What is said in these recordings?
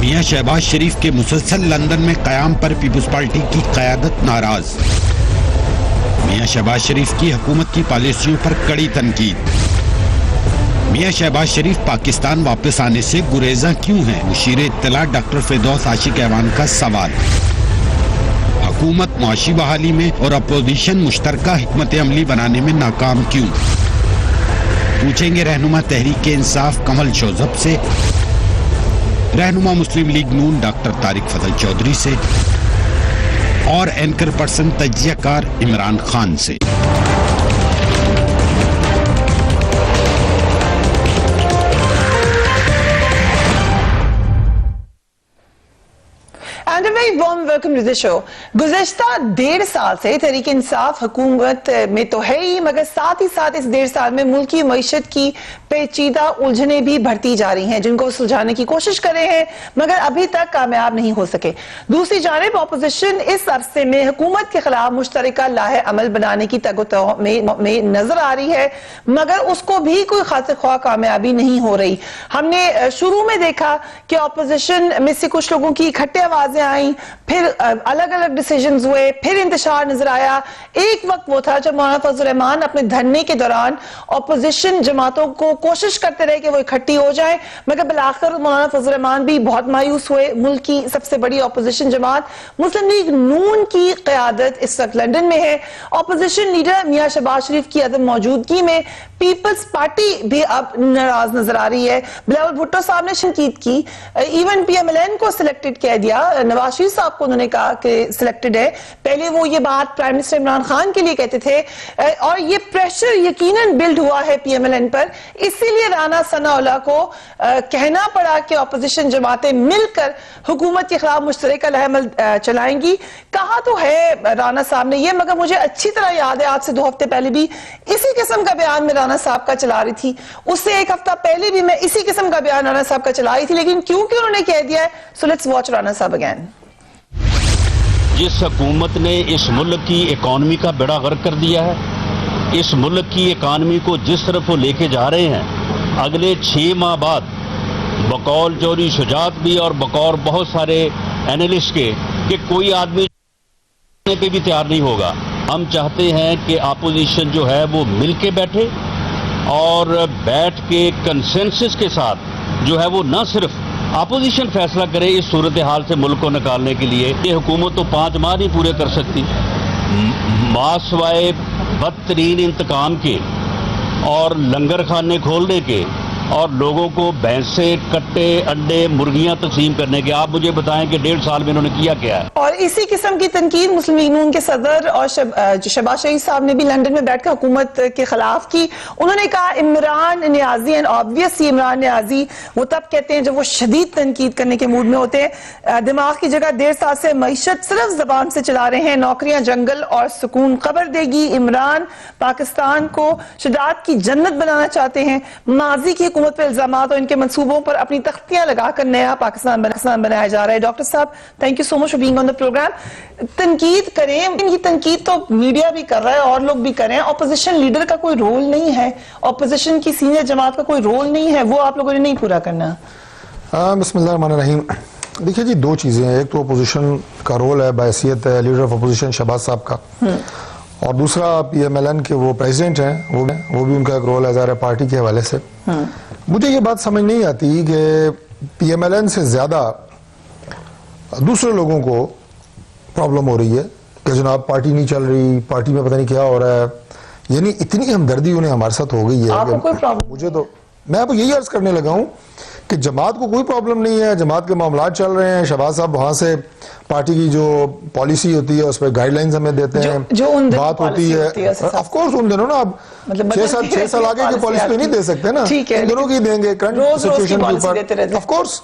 मियां शहबाज शरीफ के मुसलसल लंदन में कयाम पर पीपुल्स पार्टी की क़यादत नाराज। मियां शहबाज शरीफ की हुकूमत की पॉलिसियों पर कड़ी तनकीद। मियां शहबाज शरीफ पाकिस्तान वापस आने से गुरेज़ा क्यों हैं? मुशीर इत्तला डॉक्टर फिरदौस आशिक ऐवान का सवाल। हुकूमत मुआशी बहाली में और अपोजिशन मुश्तरका हिकमत अमली बनाने में नाकाम क्यों? पूछेंगे रहनुमा तहरीक इंसाफ कमल शोजब से, रहनुमा मुस्लिम लीग नून डॉक्टर तारिक फजल चौधरी से और एंकर पर्सन तजियाकार इमरान खान से। And a very warm welcome to the show. गुज़श्ता 1.5 साल से तहरीक इंसाफ हुकूमत में तो है ही, मगर साथ ही साथ इस 1.5 साल में मुल्क की मईशत की पेचीदा उलझने भी बढ़ती जा रही हैं, जिनको सुलझाने की कोशिश कर रहे हैं मगर अभी तक कामयाब नहीं हो सके। दूसरी जानिब अपोजिशन इस अरसे में हुकूमत के खिलाफ मुश्तरका लाहे अमल बनाने की तगतो में नजर आ रही है, मगर उसको भी कोई खातिर ख्वाह कामयाबी नहीं हो रही। हमने शुरू में देखा कि अपोजिशन में से कुछ लोगों की इकट्ठे आवाजें आई, फिर अलग अलग डिसीजंस हुए, फिर इंतशार नजर आया। एक वक्त वो था जब मौलाना फजल रहमान अपने धरने के दौरान अपोजिशन जमातों को कोशिश करते रहे कि वो इकट्ठी हो जाए, मगर बिलाखिर मौलाना फजल रहमान भी बहुत मायूस हुए। मुल्क की सबसे बड़ी अपोजिशन जमात मुस्लिम लीग नून की क़यादत इस वक्त लंदन में है। अपोजिशन लीडर मियां शहबाज शरीफ की अदम मौजूदगी में पीपल्स पार्टी भी अब नाराज नजर आ रही है। बिलावल भुट्टो साहब ने शिरकत की, इवन PMLN को सिलेक्टेड कह दिया। नवाज शरीफ साहब को उन्होंने कहा कि सिलेक्टेड है। पहले वो ये बात प्राइम मिनिस्टर इमरान खान के लिए कहते थे और ये प्रेशर यकीनन बिल्ड हुआ है PMLN पर, इसीलिए राना सनाउल्लाह को कहना पड़ा कि अपोजिशन जमातें मिलकर हुकूमत के खिलाफ मुश्तरका अमल चलाएंगी। कहा तो है राना साहब ने ये, मगर मुझे अच्छी तरह याद है आज से 2 हफ्ते पहले भी इसी किस्म का बयान में राना साहब का चला रही थी, उससे 1 हफ्ता पहले भी मैं इसी किस्म का बयान राना साहब का चला रही थी, लेकिन क्योंकि उन्होंने कह दिया है। सो लेट्स वॉच राना साहब अगेन। जिस हुकूमत ने इस मुल्क की इकॉनमी का बेड़ा गर्क कर दिया है, इस मुल्क की इकॉनमी को जिस तरफ वो लेके जा रहे हैं, अगले 6 माह बाद बकौल चौधरी शुजात भी और बकौल बहुत सारे एनालिस्ट के कि कोई आदमी पे भी तैयार नहीं होगा। हम चाहते हैं कि अपोजिशन जो है वो मिल के बैठे और बैठ के कंसेंसस के साथ जो है वो न सिर्फ अपोजिशन फैसला करे इस सूरत हाल से मुल्क को निकालने के लिए। ये हुकूमत तो 5 माह नहीं पूरे कर सकती। मासवाए बदतरीन इंतकाम के और लंगर खाने खोलने के और लोगों को भैंसे, कट्टे, अंडे, मुर्गियां तकसीम करने के, आप मुझे बताएं कि 1.5 साल में इन्होंने किया क्या है। और इसी किस्म की तनकीद मुस्लिम लीग नून के सदर और शहबाज शरीफ साहब ने भी लंदन में बैठकर हुकूमत के खिलाफ की। उन्होंने कहा इमरान न्याजी एंड ऑब्वियसली इमरान न्याजी वो तब कहते हैं जब वो शदीद तनकीद करने के मूड में होते हैं। दिमाग की जगह 1.5 साल से मईशत सिर्फ जबान से चला रहे हैं, नौकरियां जंगल और सुकून खबर देगी। इमरान पाकिस्तान को शुजात की जन्नत बनाना चाहते हैं। माजी की हुकूमत पर इल्जामात और इनके मंसूबों पर अपनी तख्तियां लगाकर नया पाकिस्तान बनाया जा रहा है। डॉक्टर साहब thank you so much for being on the program. तनकीद करें, इनकी तनकीद तो मीडिया भी कर रहा है और लोग भी कर रहे हैं। ऑपोजिशन लीडर का कोई रोल नहीं है, ऑपोजिशन की सीनियर जमात का कोई रोल नहीं है, वो आप लोगों ने नहीं पूरा करना। बिस्मिल्लाहिर्रहमानिर्रहीम। देखिए जी, 2 चीजें हैं। एक तो अपोजिशन का रोल है बाहैसियत लीडर ऑफ अपोजिशन शहबाज साहब का, और दूसरा PMLN के वो प्रेसिडेंट हैं, वो भी उनका एक रोल है ज़ाहिर पार्टी के हवाले से। मुझे ये बात समझ नहीं आती कि PMLN से ज्यादा दूसरे लोगों को प्रॉब्लम हो रही है कि जनाब पार्टी नहीं चल रही, पार्टी में पता नहीं क्या हो रहा है। यानी इतनी हमदर्दी उन्हें हमारे साथ हो गई है। आपको कोई प्रॉब्लम? मुझे तो, मैं आपको यही अर्ज करने लगा हूँ कि जमात को कोई प्रॉब्लम नहीं है, जमात के मामला चल रहे हैं। शहबाज साहब वहां से पार्टी की जो पॉलिसी होती है उस पर गाइडलाइंस हमें देते हैं, जो उन बात होती है। ऑफ कोर्स उन दिनों ना, अब मतलब 6 साल आगे की पॉलिसी तो नहीं दे सकते ना, इन दोनों की देंगे करंट सिचुएशन के ऊपर। ऑफ कोर्स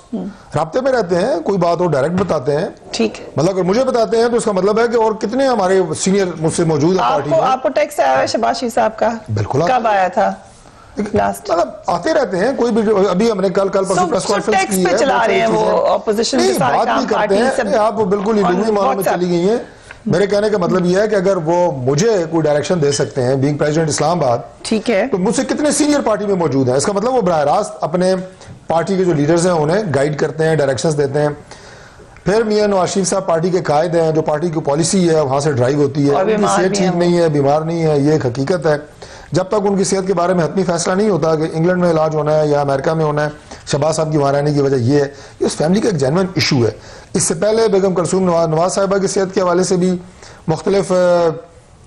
राब्ते में रहते हैं, कोई बात हो डायरेक्ट बताते हैं। ठीक है, मतलब अगर मुझे बताते हैं तो उसका मतलब है कि और कितने हमारे सीनियर मुझसे मौजूद है पार्टी में। आपको टेक्स्ट आया है शहबाज शरीफ साहब का? बिल्कुल। कब आया था? लास्ट मतलब आते रहते हैं, कोई भी। अभी हमने कल परसों प्रेस कॉन्फ्रेंस की है, चला रहे हैं वो ऑपोजिशन के सारे काम करते हैं। आप बिल्कुल ही मामलों में चली गई हैं। मेरे कहने का मतलब यह है कि अगर वो मुझे कोई डायरेक्शन दे सकते हैं बीइंग प्रेसिडेंट इस्लामाबाद, ठीक है, तो मुझसे कितने सीनियर पार्टी में मौजूद हैं। इसका मतलब वो बराह रास्त अपने पार्टी के जो लीडर्स हैं उन्हें गाइड करते हैं, डायरेक्शंस देते हैं। फिर मियां नवाज शरीफ साहब पार्टी के कायद हैं, जो पार्टी की पॉलिसी है वहां से ड्राइव होती है। उनकी सेहत ठीक नहीं है, बीमार नहीं है, ये एक हकीकत है। जब तक उनकी सेहत के बारे में हतमी फैसला नहीं होता कि इंग्लैंड में इलाज होना है या अमेरिका में होना है, शहबाज साहब की वहां रहने की वजह ये है, ये उस फैमिली का एक जेन्युइन इशू है। इससे पहले बेगम कुलसूम नवाज साहिबा की सेहत के हवाले से भी मुख्तलिफ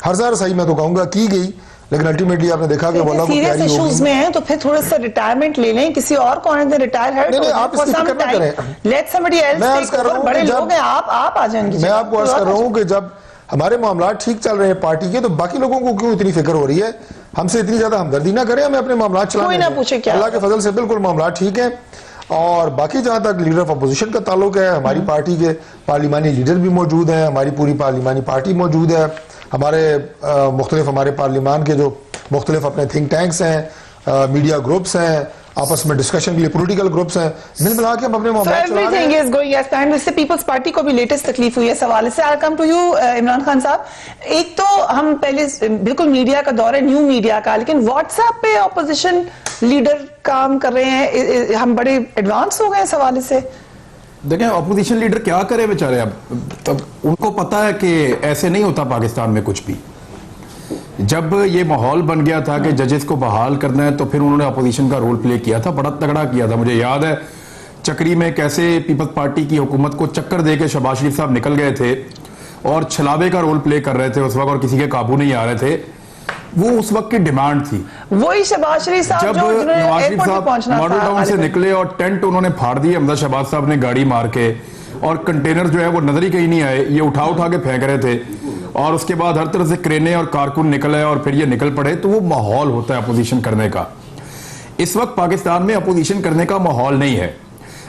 हर्जा रसाई मैं तो कहूँगा की गई, लेकिन अल्टीमेटली आपने देखा कि वो सीरियस इश्यूज में है तो फिर थोड़ा सा रिटायरमेंट ले लें, किसी और को रिटायर है। नहीं, आप इसकी फिक्र ना करें। Let somebody else take over. बड़े लोग हैं, आप आ जाएंगे। मैं आपको अर्ज कर रहा हूँ कि जब हमारे मामला ठीक चल रहे हैं पार्टी के, तो बाकी लोगों को क्यों इतनी फिक्र हो रही है? हमसे इतनी ज्यादा हमदर्दी ना करें, हमें अपने मामला चलाने कोई ना पूछे क्या। अल्लाह के फजल से बिल्कुल मामला ठीक है। और बाकी जहां तक लीडर ऑफ अपोजिशन का ताल्लुक है, हमारी पार्टी के पार्लिमानी लीडर भी मौजूद हैं, हमारी पूरी पार्लिमानी पार्टी मौजूद है, हमारे मुख्तलिफ हमारे पार्लिमान के जो मुख्तलिफ अपने थिंक टैंक्स हैं, मीडिया ग्रुप्स हैं, आपस में डिस्कशन के लिए पॉलिटिकल ग्रुप्स हैं, मिल मिला के हम अपने मामला चला रहे हैं। Everything is going as planned. इससे पीपल्स पार्टी को भी लेटेस्ट तकलीफ हुई है इस हवाले से। I come to you Imran Khan साहब। एक तो हम पहले बिल्कुल मीडिया का दौर है, न्यू मीडिया का, लेकिन व्हाट्सएप पे ऑपोजिशन लीडर काम कर रहे हैं, हम बड़े एडवांस हो गए इस हवाले से। देखें ऑपोजिशन लीडर क्या करे बेचारे, अब उनको पता है कि ऐसे नहीं होता पाकिस्तान में कुछ भी। जब ये माहौल बन गया था कि जजेस को बहाल करना है, तो फिर उन्होंने अपोजिशन का रोल प्ले किया था, बड़ा तगड़ा किया था। मुझे याद है चक्री में कैसे पीपल्स पार्टी की हुकूमत को चक्कर दे के शहबाज शरीफ साहब निकल गए थे और छलावे का रोल प्ले कर रहे थे उस वक्त, और किसी के काबू नहीं आ रहे थे। वो उस वक्त की डिमांड थी। वही शहबाज शरीफ साहब जब नवाज शरीफ साहब मॉडल टाउन से निकले और टेंट उन्होंने फाड़ दिए हमजा शहबाज साहब ने गाड़ी मार के, और कंटेनर जो है वो नजर ही कहीं नहीं आए, ये उठा उठा के फेंक रहे थे, और उसके बाद हर तरह से क्रेने और कारकुन निकले और फिर ये निकल पड़े। तो वो माहौल होता है अपोजिशन करने का। इस वक्त पाकिस्तान में अपोजिशन करने का माहौल नहीं है।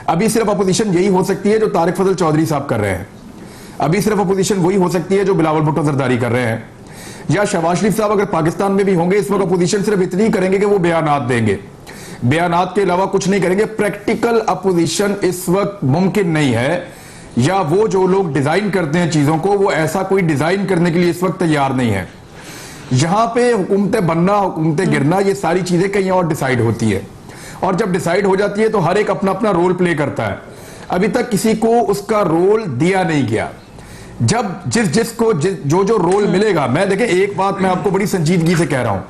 अभी सिर्फ अपोजिशन यही हो सकती है जो तारिक फजल चौधरी साहब कर रहे हैं, अभी सिर्फ अपोजिशन वही हो सकती है जो बिलावल भुट्टो जरदारी कर रहे हैं, या शहबाज शरीफ साहब अगर पाकिस्तान में भी होंगे इस वक्त अपोजिशन सिर्फ इतनी करेंगे कि वो बयानात देंगे, बयानात के अलावा कुछ नहीं करेंगे। प्रैक्टिकल अपोजिशन इस वक्त मुमकिन नहीं है, या वो जो लोग डिजाइन करते हैं चीजों को, वो ऐसा कोई डिजाइन करने के लिए इस वक्त तैयार नहीं है। यहां पे हुकूमतें बनना, हुकूमतें गिरना, ये सारी चीजें कहीं और डिसाइड होती है, और जब डिसाइड हो जाती है तो हर एक अपना अपना रोल प्ले करता है। अभी तक किसी को उसका रोल दिया नहीं गया। जब जिसको जो रोल मिलेगा, मैं देखें एक बात मैं आपको बड़ी संजीदगी से कह रहा हूं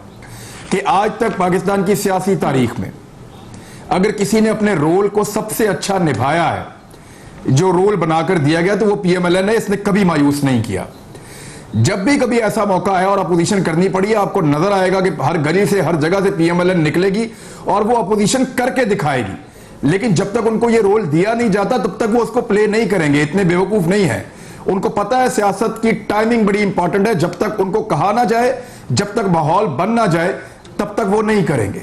कि आज तक पाकिस्तान की सियासी तारीख में अगर किसी ने अपने रोल को सबसे अच्छा निभाया है, जो रोल बनाकर दिया गया, तो वो पीएमएलएन है। इसने कभी मायूस नहीं किया। जब भी कभी ऐसा मौका आया और अपोजिशन करनी पड़ी, आपको नजर आएगा कि हर गली से हर जगह से पीएमएलएन निकलेगी और वो अपोजिशन करके दिखाएगी। लेकिन जब तक उनको ये रोल दिया नहीं जाता तब तक वो उसको प्ले नहीं करेंगे। इतने बेवकूफ नहीं है, उनको पता है सियासत की टाइमिंग बड़ी इंपॉर्टेंट है। जब तक उनको कहा ना जाए, जब तक माहौल बन ना जाए, तब तक वो नहीं करेंगे।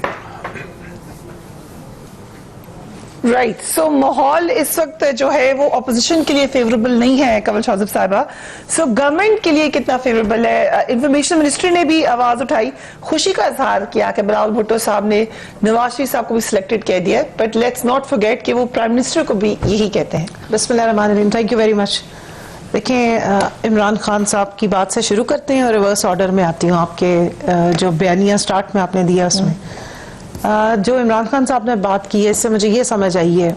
राइट। सो माहौल इस वक्त जो है वो ऑपोजिशन के लिए फेवरेबल नहीं है कंवल शौजब साहिबा। सो गवर्नमेंट के लिए कितना फेवरेबल है? इंफॉर्मेशन मिनिस्ट्री ने भी आवाज उठाई, खुशी का इजहार किया कि बिलावल भुट्टो साहब ने नवाज शरीफ साहब को भी सिलेक्टेड कह दिया, बट लेट्स नॉट फॉरगेट कि वो प्राइम मिनिस्टर को भी यही कहते हैं। बिस्मिल्लाहिर्रहमानिर्रहीम। Thank you very much. देखिए इमरान खान साहब की बात से शुरू करते हैं और रिवर्स ऑर्डर में आती हूँ। आपके जो बयानिया स्टार्ट में आपने दिया उसमें जो इमरान खान साहब ने बात की है, इससे मुझे ये समझ आई है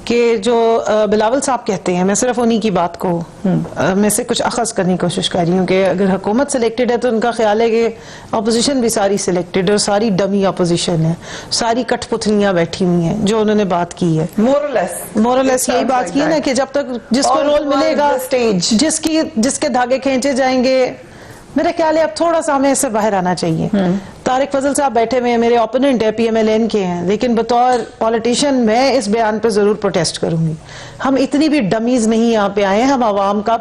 कि जो बिलावल साहब कहते हैं, मैं सिर्फ उन्हीं की बात को मैं से कुछ अखज़ करने की कोशिश कर रही हूँ कि अगर हुकूमत सिलेक्टेड है तो उनका ख्याल है कि अपोजिशन भी सारी सिलेक्टेड और सारी डमी अपोजिशन है, सारी कठपुतलियां बैठी हुई हैं। जो उन्होंने बात की है मोरलेस यही बात की है ना कि जब तक जिसको रोल मिलेगा, जिसके धागे खींचे जाएंगे, मेरा ख्याल है अब थोड़ा सा हमें इससे बाहर आना चाहिए। तारिक फजल साहब बैठे हुए हैं, मेरे ओपोनेंट है, पीएमएलएन के हैं, लेकिन बतौर पॉलिटिशियन मैं इस बयान पे जरूर प्रोटेस्ट करूंगी। हम इतनी भी डमीज नहीं यहाँ पे आए हैं, हम आवाम का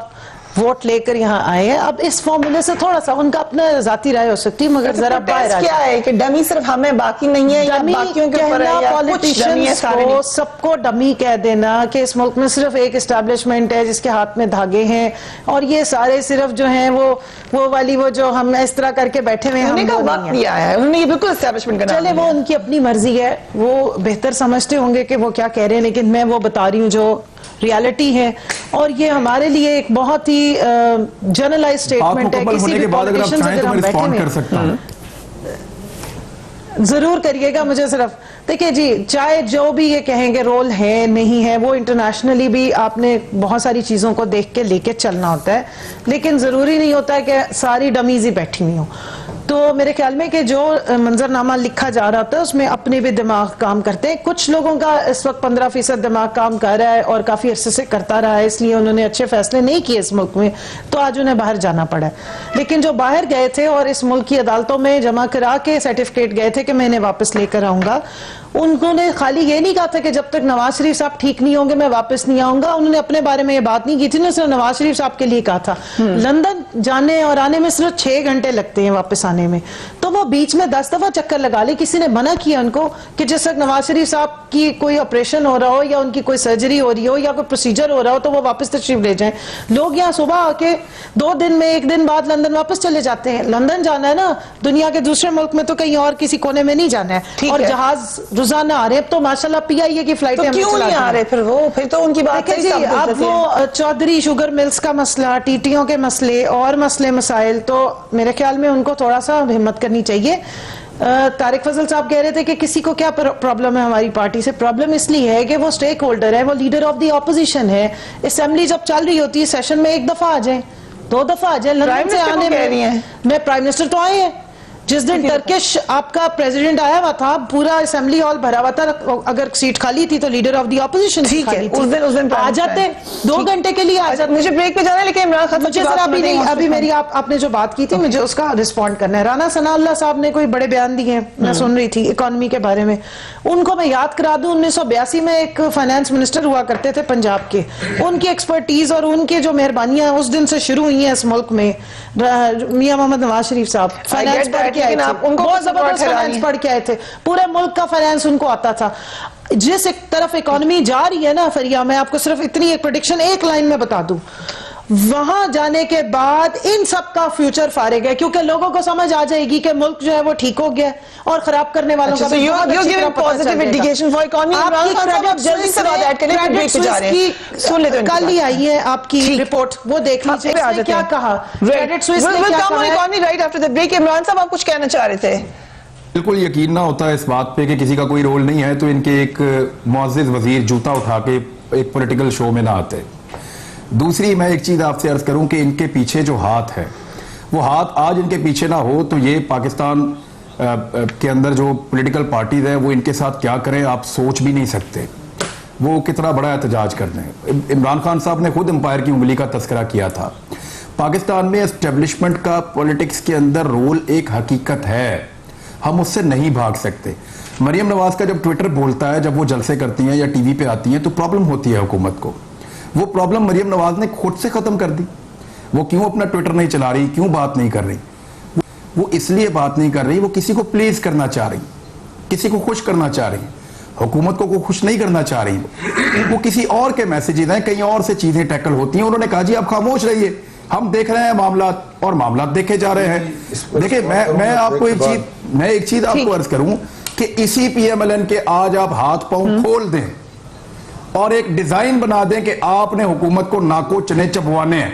वोट लेकर यहाँ आए हैं। अब इस फॉर्मूले से थोड़ा सा उनका अपना जाती राय हो सकती है, मगर जरा बाहर क्या है कि डमी सिर्फ हमें बाकी नहीं है, या बाकियों के ऊपर है, या पॉलिटिशियंस को सबको डमी कह देना कि इस मुल्क में सिर्फ एक एस्टैब्लिशमेंट है जिसके हाथ में धागे हैं और ये सारे सिर्फ जो हैं वो वाली वो जो हम इस तरह करके बैठे हुए हैं, वक्त दिया है उन्होंने, ये बिल्कुल एस्टैब्लिशमेंट करना। चले वो उनकी अपनी मर्जी है, वो बेहतर समझते होंगे कि वो क्या कह रहे हैं, लेकिन मैं वो बता रही हूँ जो रियलिटी है। और ये हमारे लिए एक बहुत ही जनरलाइज स्टेटमेंट है। किसी भी पॉलिटिशियन से अगर हम बैठे हैं, जरूर करिएगा, मुझे सिर्फ देखिए जी, चाहे जो भी ये कहेंगे रोल है नहीं है, वो इंटरनेशनली भी आपने बहुत सारी चीजों को देख के लेके चलना होता है, लेकिन जरूरी नहीं होता है कि सारी डमीज ही बैठी हुई हो। तो मेरे ख्याल में कि जो मंजरनामा लिखा जा रहा होता है उसमें अपने भी दिमाग काम करते हैं। कुछ लोगों का इस वक्त 15% दिमाग काम कर रहा है और काफी अरसे से करता रहा है, इसलिए उन्होंने अच्छे फैसले नहीं किए इस मुल्क में, तो आज उन्हें बाहर जाना पड़ा है। लेकिन जो बाहर गए थे और इस मुल्क की अदालतों में जमा करा के सर्टिफिकेट गए थे कि मैं इन्हें वापस लेकर आऊंगा, उन्होंने खाली ये नहीं कहा था कि जब तक नवाज शरीफ साहब ठीक नहीं होंगे मैं वापस नहीं आऊंगा। उन्होंने अपने बारे में ये बात नहीं की थी, उन्होंने नवाज शरीफ साहब के लिए कहा था। लंदन जाने और आने में सिर्फ 6 घंटे लगते हैं वापस आने में, तो वो बीच में 10 दफा चक्कर लगा ले। किसी ने मना किया उनको कि जिस वक्त नवाज शरीफ साहब की कोई ऑपरेशन हो रहा हो या उनकी कोई सर्जरी हो रही हो या कोई प्रोसीजर हो रहा हो तो वो वापस तशरीफ ले जाएं। लोग यहाँ सुबह आके 2 दिन में 1 दिन बाद लंदन वापस चले जाते हैं। लंदन जाना है ना, दुनिया के दूसरे मुल्क में तो कहीं और किसी कोने में नहीं जाना है। और जहाज रोजाना आ रहे हैं, तो माशाल्लाह PIA की फ्लाइट तो क्यों नहीं आ रहे फिर वो? फिर तो उनकी बात जी, अब वो चौधरी शुगर मिल्स का मसला, टीटीओ के मसले और मसले मसाइल, तो मेरे ख्याल में उनको थोड़ा सा हिम्मत करनी चाहिए। तारिक फजल साहब कह रहे थे कि किसी को क्या प्रॉब्लम है हमारी पार्टी से। प्रॉब्लम इसलिए है कि वो स्टेक होल्डर है, वो लीडर ऑफ द ऑपोजिशन है। असेंबली जब चल रही होती है सेशन में 1 दफा आ जाए, 2 दफा आ जाए। लंदन से आने में मैं प्राइम मिनिस्टर तो आए हैं, जिस दिन टर्किश आपका प्रेसिडेंट आया हुआ था पूरा असेंबली हॉल भरा हुआ था, अगर सीट खाली थी तो लीडर ऑफ द ऑपोजिशन ठीक है, उस दिन आ जाते 2 घंटे के लिए आ जाते। मुझे ब्रेक पे जाना है, लेकिन इमरान खान मुझे जरा अभी नहीं, अभी मेरी आपने जो बात की थी मुझे उसका रिस्पॉन्ड करना है। राना सनाउल्लाह साहब ने कोई बड़े बयान दिए हैं, मैं सुन रही थी इकोनॉमी के बारे में। उनको मैं याद करा दूं, 1982 में एक फाइनेंस मिनिस्टर हुआ करते थे पंजाब के, उनकी एक्सपर्टीज और उनके जो मेहरबानियां उस दिन से शुरू हुई हैं इस मुल्क में। मियां मोहम्मद नवाज शरीफ साहब फाइनेंस पढ़ के आए थे, बहुत जबरदस्त फाइनेंस पढ़ के आए थे, पूरे मुल्क का फाइनेंस उनको आता था। जिस एक तरफ इकोनॉमी जा रही है ना फरिया, मैं आपको सिर्फ इतनी एक प्रेडिक्शन 1 लाइन में बता दूं, वहां जाने के बाद इन सब का फ्यूचर फारिग है, क्योंकि लोगों को समझ आ जाएगी कि मुल्क जो है वो ठीक हो गया और खराब करने वालों का कल ही आई है आपकी रिपोर्ट, वो देख लीजिए क्या कहा। क्रेडिट स्विस ने क्या कहा है। Right after the break Imran साहब आप कुछ कहना चाह रहे थे? बिल्कुल यकीन ना होता है इस बात पे कि किसी का कोई रोल नहीं है तो इनके एक मुअज़्ज़िज़ वजीर जूता उठा के एक पॉलिटिकल शो में ना आते। दूसरी मैं एक चीज आपसे अर्ज करूं कि इनके पीछे जो हाथ है, वो हाथ आज इनके पीछे ना हो तो ये पाकिस्तान के अंदर जो पॉलिटिकल पार्टीज है वो इनके साथ क्या करें आप सोच भी नहीं सकते। वो कितना बड़ा एहतजाज कर दें। इमरान खान साहब ने खुद एम्पायर की उंगली का तस्करा किया था। पाकिस्तान में एस्टेब्लिशमेंट का पॉलिटिक्स के अंदर रोल एक हकीकत है, हम उससे नहीं भाग सकते। मरियम नवाज का जब ट्विटर बोलता है, जब वो जलसे करती हैं या टीवी पे आती हैं तो प्रॉब्लम होती है हुकूमत को। वो प्रॉब्लम मरियम नवाज ने खुद से खत्म कर दी। वो क्यों अपना ट्विटर नहीं चला रही, क्यों बात नहीं कर रही? वो इसलिए बात नहीं कर रही, वो किसी को प्लीज करना चाह रही, किसी को खुश करना चाह रही, हुकूमत को खुश नहीं करना चाह रही। वो किसी और के मैसेजेस हैं, कहीं और से चीजें टैकल होती हैं। उन्होंने कहा जी आप खामोश रहिए, हम देख रहे हैं मामलात, और मामलात देखे जा रहे हैं। देखिए मैं आपको एक चीज आपको अर्ज करूं कि इसी PMLN के आज आप हाथ पांव खोल दें और एक डिजाइन बना दें कि आपने हुकूमत को नाको चने चबवाने हैं,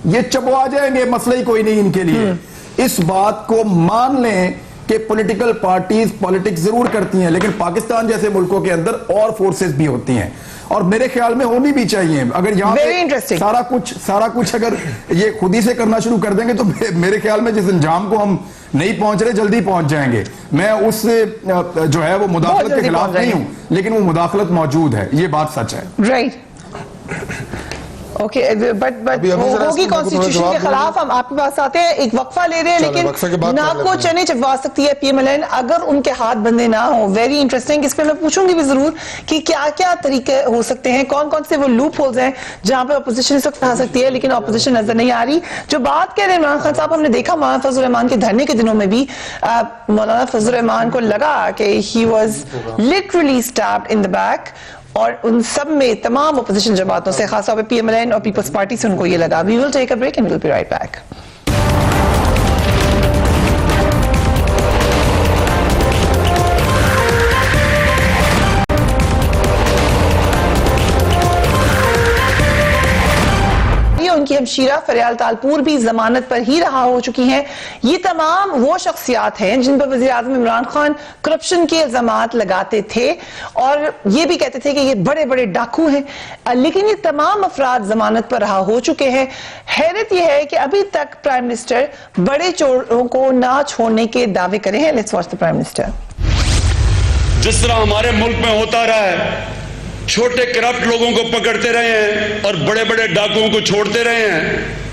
ये चबवा जाएंगे, मसला ही कोई नहीं इनके लिए। इस बात को मान लें कि पॉलिटिकल पार्टीज पॉलिटिक्स जरूर करती हैं, लेकिन पाकिस्तान जैसे मुल्कों के अंदर और फोर्सेस भी होती हैं और मेरे ख्याल में होनी भी चाहिए। अगर यहाँ पे सारा कुछ अगर ये खुद ही से करना शुरू कर देंगे तो मेरे ख्याल में जिस अंजाम को हम नहीं पहुंच रहे जल्दी पहुंच जाएंगे। मैं उस जो है वो मुदाखलत के खिलाफ नहीं हूं, लेकिन वो मुदाखलत मौजूद है, ये बात सच है। राइट ओके, बट होगी कॉन्स्टिट्यूशन के खिलाफ। हम आपके पास आते हैं, एक वक्फा ले रहे हैं, लेकिन नाको चने चबवा सकती है PMLN अगर उनके हाथ बंधे ना हो। वेरी इंटरेस्टिंग, इस पे मैं पूछूंगी भी जरूर कि क्या क्या तरीके हो सकते हैं, कौन कौन से वो लूप होल्स हैं जहां पे अपोजिशन इस वक्त आ सकती है लेकिन अपोजिशन नजर नहीं आ रही। जो बात कह रहे हैं इमरान खान साहब, हमने देखा मौलाना फजल रहमान के धरने के दिनों में भी मौलाना फजल रहमान को लगा कि he was literally stabbed in the back, और उन सब में तमाम अपोजिशन जमातों से, खासतौर पे PMLN और पीपल्स पार्टी से उनको ये लगा। We will take a break and will be right back. उनकी हमशीरा फरियाल तालपुर भी जमानत पर ही रहा हो चुकी हैं। ये तमाम वो शख्सियात हैं जिन पर वज़ीर आज़म इमरान खान करप्शन के इल्जामात लगाते थे और ये भी कहते थे कि ये बड़े बड़े डाकू हैं, लेकिन ये तमाम अफराद जमानत पर रहा हो चुके हैं। हैरत यह है कि अभी तक प्राइम मिनिस्टर बड़े चोरों को ना छोड़ने के दावे करे हैं। Let's watch the prime minister. जिस तरह हमारे मुल्क में होता रहा है, छोटे करप्ट लोगों को पकड़ते रहे हैं और बड़े बड़े डाकुओं को छोड़ते रहे हैं,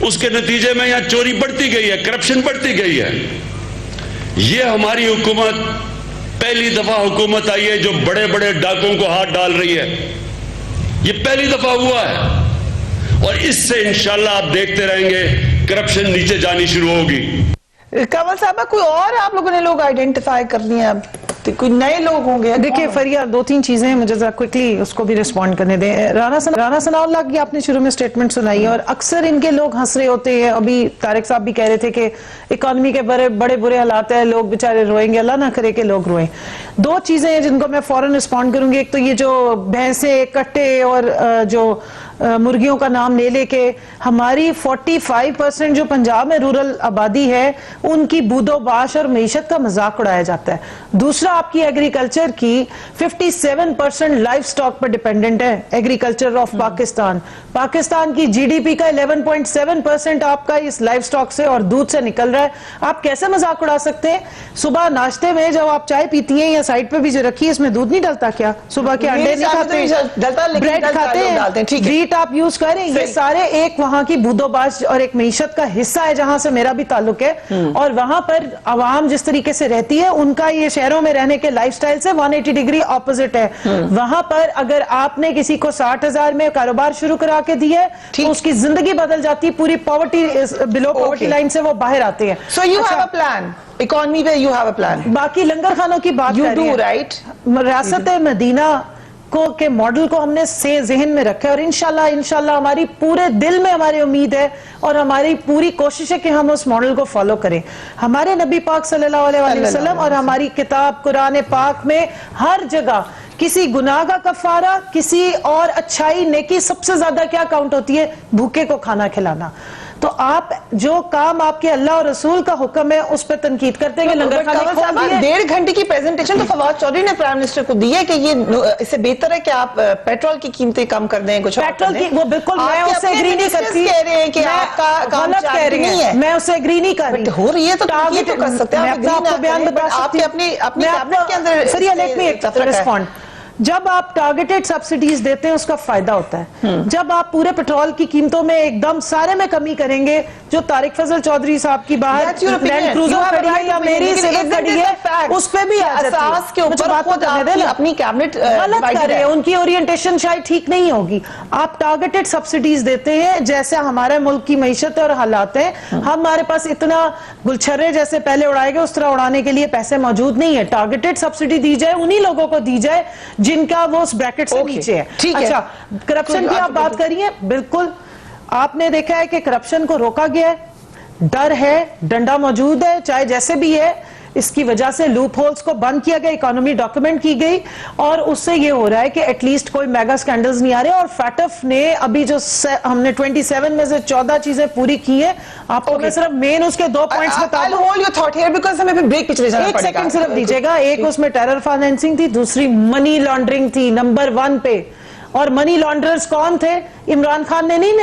उसके नतीजे में यहां चोरी बढ़ती गई है, करप्शन बढ़ती गई है। ये हमारी हुकूमत पहली दफा हुकूमत आई है जो बड़े बड़े डाकुओं को हाथ डाल रही है। ये पहली दफा हुआ है और इससे इंशाल्लाह आप देखते रहेंगे करप्शन नीचे जानी शुरू होगी। कंवल साहब, कोई और आप लोगों ने लोग आइडेंटिफाई कर लिए हैं? तो कोई नए लोग होंगे? देखिए फरिया, दो तीन चीजें हैं, मुझे जरा क्विकली उसको भी रिस्पॉन्ड करने दें। राना सनाउल्लाह की आपने शुरू में स्टेटमेंट सुनाई है और अक्सर इनके लोग हंस रहे होते हैं। अभी तारिक साहब भी कह रहे थे कि इकोनॉमी के बड़े बुरे हालात है, लोग बेचारे रोएंगे, अल्लाह ना करे कि लोग रोएं। दो चीजें हैं जिनको मैं फौरन रिस्पॉन्ड करूंगी। एक तो ये जो भैंसे, कट्टे और जो मुर्गियों का नाम ले लेके हमारी 45% जो पंजाब में रूरल आबादी है उनकी बूदोबाश और मईशत का मजाक उड़ाया जाता है। दूसरा, आपकी एग्रीकल्चर की 57% लाइफ स्टॉक पर डिपेंडेंट है। एग्रीकल्चर ऑफ पाकिस्तान की जीडीपी का 11.7% आपका इस लाइफ स्टॉक से और दूध से निकल रहा है। आप कैसे मजाक उड़ा सकते हैं? सुबह नाश्ते में जब आप चाय पीती हैं या साइड पे भी जो रखी है इसमें दूध नहीं डलता क्या? सुबह के अंडे नहीं खाते, ब्रेड खाते हैं, बीट आप यूज करें। ये सारे एक वहां की बूदोबाश और एक मईशत का हिस्सा है जहां से मेरा भी ताल्लुक है। और वहां पर आवाम जिस तरीके से रहती है उनका ये शहरों में रहने के लाइफस्टाइल से 180 डिग्री ऑपोजिट है। वहां पर अगर आपने किसी को 60,000 में कारोबार शुरू करा के दिया है तो उसकी जिंदगी बदल जाती है, पूरी पॉवर्टी, बिलो पॉवर्टी लाइन से वो बाहर आते हैं। So you have a plan economy पे, यू हैव अ प्लान। बाकी लंगर खानों की बात यू डू राइट। रियासत मदीना के मॉडल को हमने से जहन में रखा है और इंशाल्लाह हमारी पूरे दिल में हमारी उम्मीद है और हमारी पूरी कोशिश है कि हम उस मॉडल को फॉलो करें। हमारे नबी पाक सल्लल्लाहु अलैहि वसल्लम और हमारी किताब कुरान पाक में हर जगह किसी गुनाह का कफारा, किसी और अच्छाई नेकी सबसे ज्यादा क्या काउंट होती है? भूखे को खाना खिलाना। तो आप जो काम आपके अल्लाह और रसूल का हुक्म है उस पर तनकीद करते हैं कि लंगर खाने खोल दिए। 1.5 घंटे की प्रेजेंटेशन तो फवाद चौधरी ने प्राइम मिनिस्टर को दी है कि ये इससे बेहतर है कि आप पेट्रोल की कीमतें कम कर दें। कुछ पेट्रोल की वो बिल्कुल मैं उससे एग्री नहीं करती। कह रहे हैं कि आपका काम कह रही नहीं है, मैं उससे एग्री नहीं कर रही। हो रही है तो ये तो कर सकते हैं। आपको बयान बता सकती हूं अपने कैबिनेट के अंदर। Sir let me respond. जब आप टारगेटेड सब्सिडीज देते हैं उसका फायदा होता है। जब आप पूरे पेट्रोल की कीमतों में एकदम सारे में कमी करेंगे, जो तारिक फजल चौधरी साहब की बात लैंड क्रूजर खड़ी है या मेरी सिविक खड़ी है उस पे भी अहसास के ऊपर अपनी कैबिनेट गलत कर रहे हैं, उनकी ओरिएंटेशन शायद ठीक नहीं होगी। आप टारगेटेड सब्सिडीज देते हैं जैसे हमारे मुल्क की मईशत और हालात है, हमारे पास इतना गुलछर्रे जैसे पहले उड़ाए गए उस तरह उड़ाने के लिए पैसे मौजूद नहीं है। टारगेटेड सब्सिडी दी जाए, उन्हीं लोगों को दी जाए जिनका वो उस ब्रैकेट से नीचे है। ठीक है। अच्छा, करप्शन की आप बात करिए, बिल्कुल आपने देखा है कि करप्शन को रोका गया है, डर है, डंडा मौजूद है, चाहे जैसे भी है, इसकी वजह से लूप होल्स को बंद किया गया, इकोनॉमी डॉक्यूमेंट की गई और उससे ये हो रहा है कि एटलीस्ट कोई मेगा स्कैंडल्स नहीं आ रहे। और फैटफ ने अभी जो हमने 27 में से 14 चीजें पूरी की है, आपको मैं सिर्फ मेन उसके 2 पॉइंट्स बता दूं। Hold your thought here because हमें फिर ब्रेक पिछले जाना पड़ेगा। एक सेकंड सिर्फ दीजिएगा। एक उसमें टेरर फाइनेंसिंग थी, दूसरी मनी लॉन्ड्रिंग थी नंबर 1 पे। और मनी लॉन्ड्रर्स कौन थे? इमरान खान ने नहीं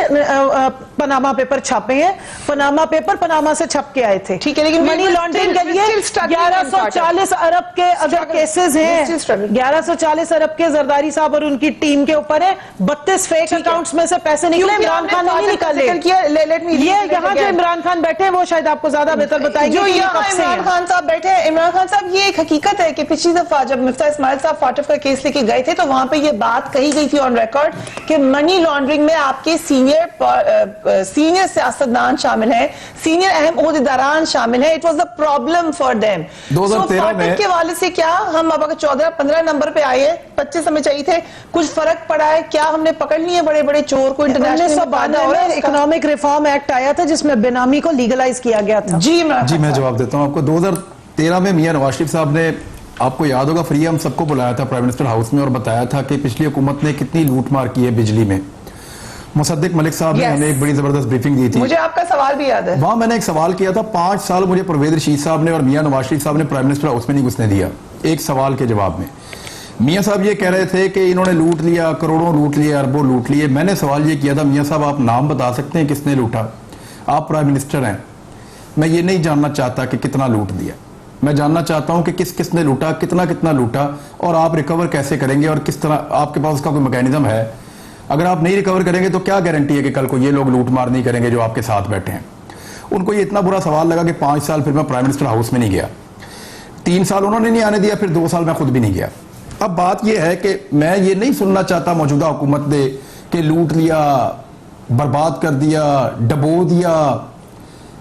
पनामा पेपर छापे हैं, पनामा पेपर पनामा से छप के आए थे। ठीक है, लेकिन मनी लॉन्ड्रिंग के लिए 1140 अरब के अगर केसेस हैं, 1140 अरब के जरदारी साहब और उनकी टीम के ऊपर है। 32 फेक अकाउंट्स में से पैसे निकले, इमरान खान ने नहीं निकाले। ये यहाँ जो इमरान खान बैठे हैं वो शायद आपको ज्यादा बेहतर बताएंगे। जो यहाँ इमरान खान साहब बैठे हैं, इमरान खान साहब, ये एक हकीकत है कि पिछली दफा जब मिफ्ता इस्माइल साहब फाटफ का केस लेके गए थे तो वहां पे ये बात कही गई थी ऑन रिकॉर्ड कि मनी लॉन्ड्रिंग में आपके सीनियर सियासतदान शामिल हैं, सीनियर अहम ओहदेदारान शामिल हैं। It was the problem for them. 2013 में के हवाले से क्या हम अब 14-15 नंबर पे आए हैं, 25 हमें चाहिए थे, कुछ फर्क पड़ा है क्या? हमने पकड़ लिए बड़े बड़े चोर को? इंटरनेशनल इकोनॉमिक रिफॉर्म एक्ट आया था जिसमें बेनामी को लीगलाइज किया गया था। जी मैं जवाब देता हूं आपको। 2013 में मियां नवाज शरीफ साहब ने, आपको याद होगा, फ्री हम सबको बुलाया था प्राइम मिनिस्टर हाउस में और बताया था कि पिछली हुकूमत ने कितनी लूटमार की है बिजली में। मुसद्दिक मलिक साहब ने Yes. हमें एक बड़ी जबरदस्त ब्रीफिंग दी थी। मुझे आपका सवाल भी याद है। वहां मैंने एक सवाल किया था, 5 साल मुझे परवेज रशीद साहब ने और मियां नवाज शरीफ साहब ने प्राइम मिनिस्टर हाउस में नहीं घुसने दिया। एक सवाल के जवाब में मियां साहब ये कह रहे थे कि इन्होंने लूट लिया, करोड़ों लूट लिए, अरबों लूट लिए। मैंने सवाल ये किया था, मियां साहब आप नाम बता सकते हैं किसने लूटा? आप प्राइम मिनिस्टर हैं, मैं ये नहीं जानना चाहता कि कितना लूट दिया, मैं जानना चाहता हूं कि किस किस ने लूटा, कितना कितना लूटा, और आप रिकवर कैसे करेंगे और किस तरह आपके पास उसका कोई मैकेनिज्म है? अगर आप नहीं रिकवर करेंगे तो क्या गारंटी है कि कल को ये लोग लूट मार नहीं करेंगे जो आपके साथ बैठे हैं? उनको ये इतना बुरा सवाल लगा कि 5 साल फिर मैं प्राइम मिनिस्टर हाउस में नहीं गया, 3 साल उन्होंने नहीं आने दिया, फिर 2 साल मैं खुद भी नहीं गया। अब बात यह है कि मैं ये नहीं सुनना चाहता मौजूदा हुकूमत ने कि लूट लिया, बर्बाद कर दिया, डबो दिया।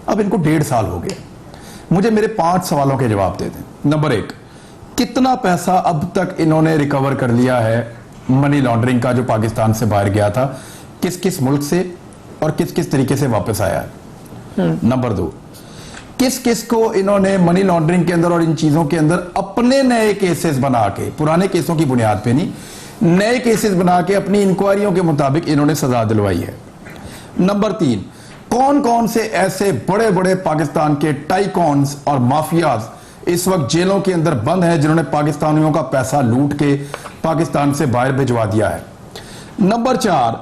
अब इनको 1.5 साल हो गए, मुझे मेरे 5 सवालों के जवाब दे दें। नंबर 1, कितना पैसा अब तक इन्होंने रिकवर कर लिया है मनी लॉन्ड्रिंग का जो पाकिस्तान से बाहर गया था, किस किस मुल्क से और किस किस तरीके से वापस आया है? नंबर 2, किस किस को इन्होंने मनी लॉन्ड्रिंग के अंदर और इन चीजों के अंदर अपने नए केसेस बना के, पुराने केसों की बुनियाद पे नहीं, नए केसेस बना के अपनी इंक्वायरियों के मुताबिक इन्होंने सजा दिलवाई है? नंबर 3, कौन कौन से ऐसे बड़े बड़े पाकिस्तान के टाइकॉन्स और माफियाज इस वक्त जेलों के अंदर बंद हैं जिन्होंने पाकिस्तानियों का पैसा लूट के पाकिस्तान से बाहर भिजवा दिया है? नंबर 4,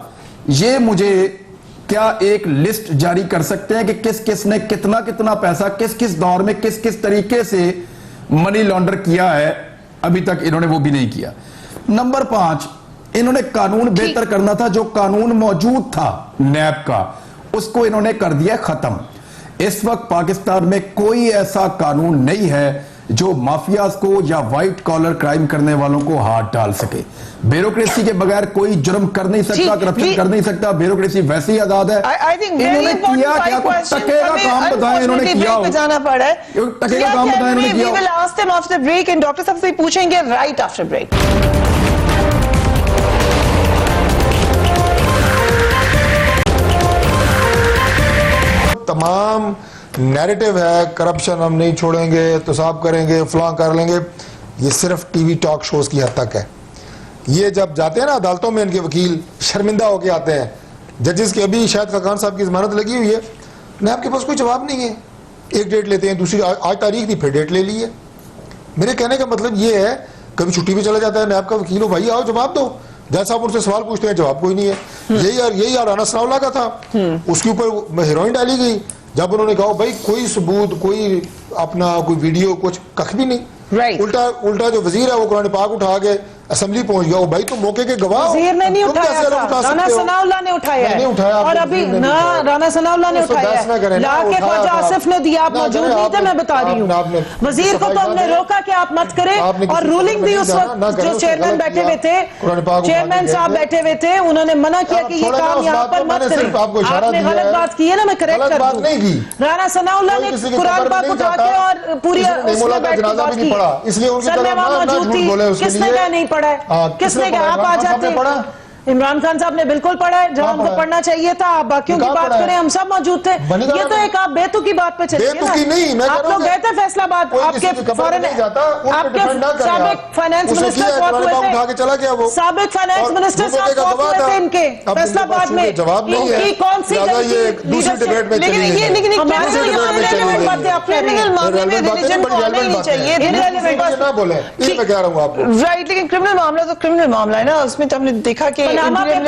ये मुझे क्या एक लिस्ट जारी कर सकते हैं कि किस किस ने कितना कितना पैसा किस किस दौर में किस किस तरीके से मनी लॉन्डर किया है? अभी तक इन्होंने वो भी नहीं किया। नंबर 5, इन्होंने कानून बेहतर करना था, जो कानून मौजूद था नैब का उसको इन्होंने कर दिया खत्म। इस वक्त पाकिस्तान में कोई ऐसा कानून नहीं है जो माफियाज को या व्हाइट कॉलर क्राइम करने वालों को हाथ डाल सके। ब्यूरोक्रेसी के बगैर कोई जुर्म कर नहीं सकता, करप्शन कर नहीं सकता, ब्यूरोक्रेसी वैसे ही आजाद है। इन्होंने किया क्या? कुछ टके का काम बताएं इन्होंने किया हो, जाना पड़ा है, टके का काम बताएं इन्होंने किया हो। We will ask them after the break and doctor साहब से पूछेंगे right after break। तमाम नैरेटिव है करप्शन हम नहीं छोड़ेंगे, एहतसाब करेंगे, फलां कर लेंगे, ये सिर्फ टीवी टॉक शोज की हद तक है। ये जब जाते हैं ना अदालतों में, इनके वकील शर्मिंदा होके आते हैं, जजेस की अभी शायद खान साहब की जमानत लगी हुई है, नैब के पास कोई जवाब नहीं है। एक डेट लेते हैं, दूसरी आज तारीख थी, फिर डेट ले ली है। मेरे कहने का मतलब ये है, कभी छुट्टी पे चला जाता है नैब का वकील, हो भाई आओ जवाब दो। जज साहब उनसे सवाल पूछते हैं, जवाब कोई नहीं है। यही यार राना सनाउल्लाह का था, उसके ऊपर हीरोइन डाली गई। जब उन्होंने कहा भाई कोई सबूत, कोई अपना कोई वीडियो, कुछ कख भी नहीं, उल्टा जो वजीर है वो कुरान पाक उठा के असेंबली पहुंच गया। भाई तुम मौके के गवाह, वजीर ने नहीं उठाया था, राना सनाउल्लाह ने उठाया है। और अभी ना राना सनाउल्लाह ने उठाया है, लाके ख्वाजा आसिफ ने दिया, आप मौजूद नहीं थे, मैं बता रही हूँ। वजीर को तो हमने रोका कि आप मत करें, और रूलिंग भी उस वक्त जो चेयरमैन बैठे हुए थे, चेयरमैन साहब बैठे हुए थे, उन्होंने मना किया कि ये काम यहाँ पर मत करें। आपने गलत बात की है ना, मैं करेक्ट कर दूं। राना सनाउल्लाह ने कुरान पाक उठा के और पूरी उसमें बैठ के बात की। सर मैं वहां मौजूद थी, किसने क्या नहीं पढ़ा है? किसने क्या? आप आ जाते। इमरान खान साहब ने बिल्कुल पढ़ा है, जब हमको पढ़ना चाहिए था। आप बाकियों की बात करें, हम सब मौजूद थे। ये तो एक आप बेतु की बात पे चलिए ना। आप लोग गए थे फैसलाबाद, आपके फॉरेन, आपके साबिक फाइनेंस मिनिस्टर फौत हुए थे, साबिक फाइनेंस मिनिस्टर साहब फौत हुए थे इनके फैसलाबाद में। इनकी कौन सी राइट, लेकिन क्रिमिनल मामला तो क्रिमिनल मामला है ना, उसमें तो हमने देखा कि सुप्रीम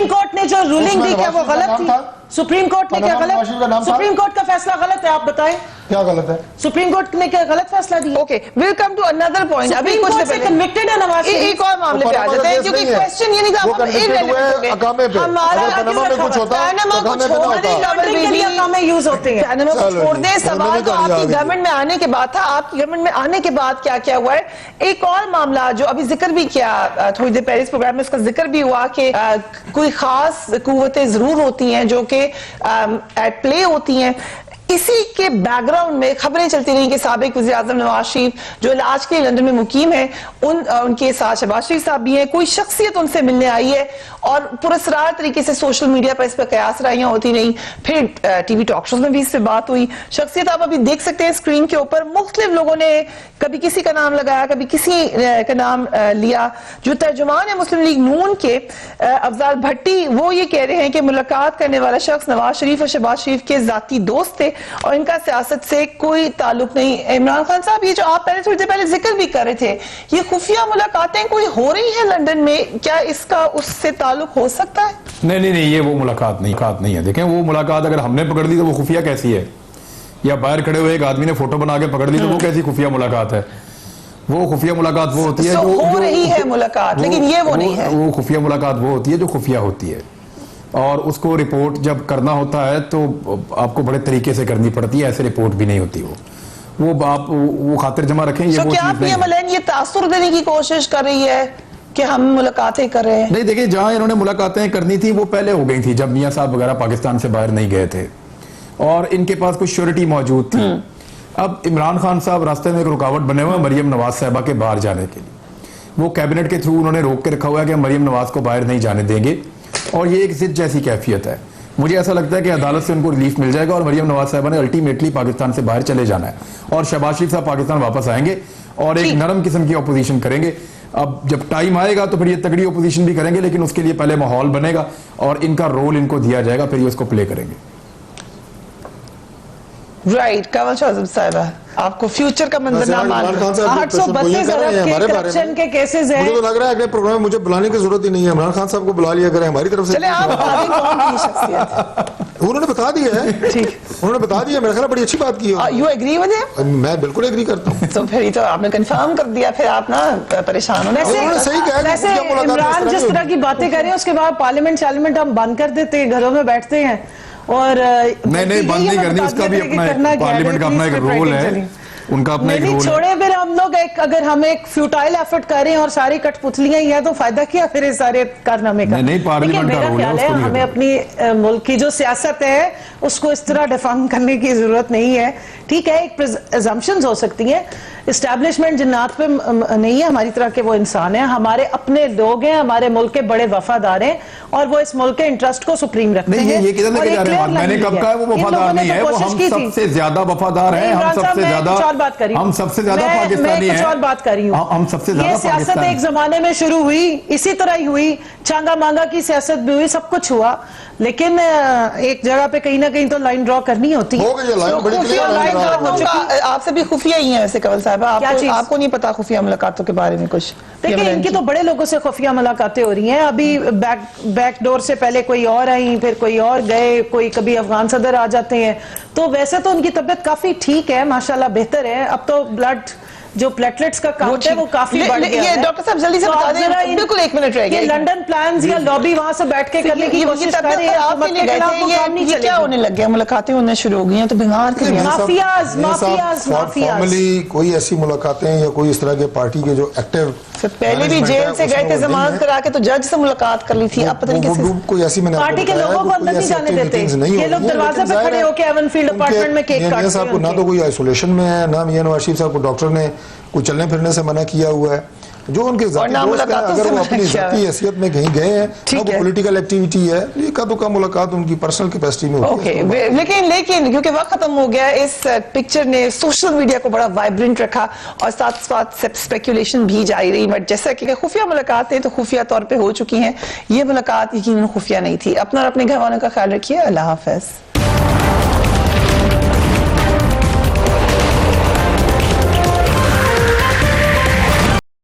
कोर्ट ने जो रूलिंग दी क्या वो गलत थी? सुप्रीम कोर्ट ने क्या गलत, सुप्रीम कोर्ट का फैसला गलत है, आप बताएं क्या गलत है? सुप्रीम कोर्ट ने क्या गलत फैसला दिया? Okay, will come to another point. अभी कुछ से कन्विक्टेड है नवाज शरीफ, एक और मामले पे आ जाते हैं, क्योंकि क्वेश्चन ये नहीं था हम इररिलेवेंट हमारा पनामा में कुछ होता है, पनामा को छोड़ दे, के लिए कामें यूज होते हैं, पनामा को छोड़ दे। सवाल तो आपकी गवर्नमेंट में आने के बाद था, आपकी गवर्नमेंट में आने के बाद क्या क्या हुआ है। एक और मामला जो अभी जिक्र भी किया थोड़ी देर पहले इस प्रोग्राम में, इसका जिक्र भी हुआ कि कोई खास कुव्वतें जरूर होती हैं जो कि एट प्ले होती हैं। इसी के बैकग्राउंड में खबरें चलती रही कि साबिक वज़ीर-ए-आज़म नवाज शरीफ जो इलाज के लिए लंदन में मुकीम है, उनके साथ शहबाज शरीफ साहब भी हैं, कोई शख्सियत उनसे मिलने आई है और पुरस्कार तरीके से सोशल मीडिया पर इस पर कयास राइयां होती रही, फिर टीवी टॉक शोज में भी इस पर बात हुई। शख्सियत आप अभी देख सकते हैं स्क्रीन के ऊपर, मुख्तलिफ लोगों ने कभी किसी का नाम लगाया, कभी किसी का नाम लिया। जो तर्जुमान है मुस्लिम लीग नून के अफजाल भट्टी, वो ये कह रहे हैं कि मुलाकात करने वाला शख्स नवाज शरीफ और शहबाज शरीफ के जाती दोस्त थे और इनका सियासत से कोई ताल्लुक नहीं। इमरान खान साहब, ये जो आप थोड़ी देर पहले जिक्र भी कर रहे थे, ये खुफिया मुलाकातें कोई हो रही है लंदन में, क्या इसका उससे ताल्लुक हो सकता है? नहीं, ये वो मुलाकात नहीं है। देखें, वो मुलाकात अगर हमने पकड़ ली तो वो खुफिया कैसी है, या बाहर खड़े हुए एक आदमी ने फोटो बना के पकड़ ली तो वो कैसी खुफिया मुलाकात है? वो खुफिया मुलाकात वो होती है जो हो रही है मुलाकात, लेकिन ये वो नहीं है। वो खुफिया मुलाकात वो होती है जो खुफिया होती है, और उसको रिपोर्ट जब करना होता है तो आपको बड़े तरीके से करनी पड़ती है। ऐसे रिपोर्ट भी नहीं होती वो आप वो खातिर जमा रखें। ये वो क्या पीएमएलएन ये तासुर देने की कोशिश कर रही है कि हम मुलाकातें कर रहे हैं? नहीं, देखिए, जहां इन्होंने मुलाकातें करनी थी वो पहले हो गई थी, जब मियां साहब वगैरह पाकिस्तान से बाहर नहीं गए थे और इनके पास कुछ श्योरिटी मौजूद थी। अब इमरान खान साहब रास्ते में एक रुकावट बने हुए मरियम नवाज साहबा के बाहर जाने के लिए। वो कैबिनेट के थ्रू उन्होंने रोक के रखा हुआ है कि मरियम नवाज को बाहर नहीं जाने देंगे, और ये एक जिद जैसी कैफियत है। मुझे ऐसा लगता है कि अदालत से उनको रिलीफ मिल जाएगा और मरियम नवाज साहबा ने अल्टीमेटली पाकिस्तान से बाहर चले जाना है और शहबाज शरीफ साहब पाकिस्तान वापस आएंगे और एक नरम किस्म की अपोजिशन करेंगे। अब जब टाइम आएगा तो फिर ये तगड़ी अपोजिशन भी करेंगे, लेकिन उसके लिए पहले माहौल बनेगा और इनका रोल इनको दिया जाएगा, फिर ये उसको प्ले करेंगे। राइट, कंवल शोजब साहिबा, आपको फ्यूचर का मंजरनामा 832 अरब के करप्शन के केसेस हैं। मुझे तो लग रहा है अगले प्रोग्राम में मुझे बुलाने की जरूरत ही नहीं है, इमरान खान साहब को बुला लिया करें हमारी तरफ से। चले आप बता दें कौन की शख्सियत? उन्होंने बता दिया है, ठीक, उन्होंने बता दिया। मेरा ख्याल बड़ी अच्छी बात की है। You agree with him? मैं बिल्कुल एग्री करता हूँ। तो फिर तो आपने कंफर्म कर दिया, फिर आप ना परेशान होने से। उन्होंने सही कहा कि वैसे इमरान जिस तरह की बातें करें उसके बाद पार्लियामेंट हम बंद कर देते हैं, घरों में बैठते हैं और नहीं बंद नहीं करनी, उसका भी अपना पार्लियामेंट का अपना एक रोल है, उनका अपना एक रोल है। छोड़े, फिर हम लोग अगर हम एक फ्यूटाइल एफर्ट करें और सारी कठपुतलियां ही हैं तो फायदा क्या फिर इस सारे कारनामे का? नहीं, पार्लियामेंट का रोल है। हमें अपनी मुल्क की जो सियासत है उसको इस तरह डिफाइन करने की जरूरत नहीं है। ठीक है, एक अजम्पशंस हो सकती हैं, एस्टैब्लिशमेंट जिन्नात पे नहीं है, हमारी तरह के वो इंसान है, हमारे अपने लोग हैं, हमारे मुल्क के बड़े वफादार हैं और वो इस मुल्क के इंटरेस्ट को सुप्रीम रखते हैं। ये किधर लेके जा रहे हैं? मैंने कब कहा है वो वफादार नहीं है? वो हम सबसे ज्यादा वफादार हैं, हम सबसे ज्यादा पाकिस्तानी हैं। कुछ और बात कर रही हूँ, हम सबसे ज्यादा ये सियासत एक जमाने में शुरू हुई, इसी तरह ही हुई, चांगा मांगा की सियासत भी हुई, सब कुछ हुआ, लेकिन एक जगह पे कहीं ना कहीं तो लाइन ड्रॉ करनी होती है। आपसे भी खुफिया ही है वैसे कंवल साहब, आपको नहीं पता खुफिया मुलाकातों के बारे में कुछ? देखिए, इनकी तो बड़े लोगों से खुफिया मुलाकातें हो रही हैं। अभी बैक डोर से पहले कोई और आई, फिर कोई और गए, कोई कभी अफगान सदर आ जाते हैं। तो वैसे तो उनकी तबीयत काफी ठीक है, माशाल्लाह बेहतर है। अब तो ब्लड जो प्लेटलेट्स का काउंट है वो काफी बढ़ गया है। डॉक्टर साहब जल्दी से बता दें, बिल्कुल एक मिनट रह गया। लंदन प्लान्स या लॉबी वहां से बैठ के करने की कोशिश कर रहे हैं, ये क्या होने लग गया? मुलाकातें होने शुरू हो गई हैं तो बीमार के लिए फॉर्मली कोई ऐसी मुलाकातें या कोई इस तरह के पार्टी के जो एक्टिव पहले भी जेल से गए थे जमानत करा के, तो जज से मुलाकात कर ली थी। अब पता नहीं कैसे कोई ऐसी मैंने पार्टी के लोगों को अंदर नहीं जाने देते, ये लोग दरवाजे पे खड़े होकर एवनफील्ड अपार्टमेंट में केक काटते हैं। साहब को ना तो कोई आइसोलेशन में है, ना मियां नवाज शरीफ साहब को डॉक्टर ने कोई चलने फिरने से मना किया हुआ है। जो उनके जाती दोस्त हैं, अगर वो अपनी जाती हैसियत में कहीं गए हैं, वो पॉलिटिकल एक्टिविटी है, एका दुका मुलाकात उनकी पर्सनल कैपेसिटी में होती है। लेकिन क्योंकि वक्त खत्म हो गया, इस पिक्चर ने सोशल मीडिया को बड़ा वाइब्रेंट रखा और साथ साथ स्पेकुलेशन भी जारी रही। बट जैसा कि खुफिया मुलाकातें तो खुफिया तौर पर हो चुकी हैं, ये मुलाकात यकीनन खुफिया नहीं थी। अपना और अपने घर वालों का ख्याल रखिए। अल्लाह हाफिज।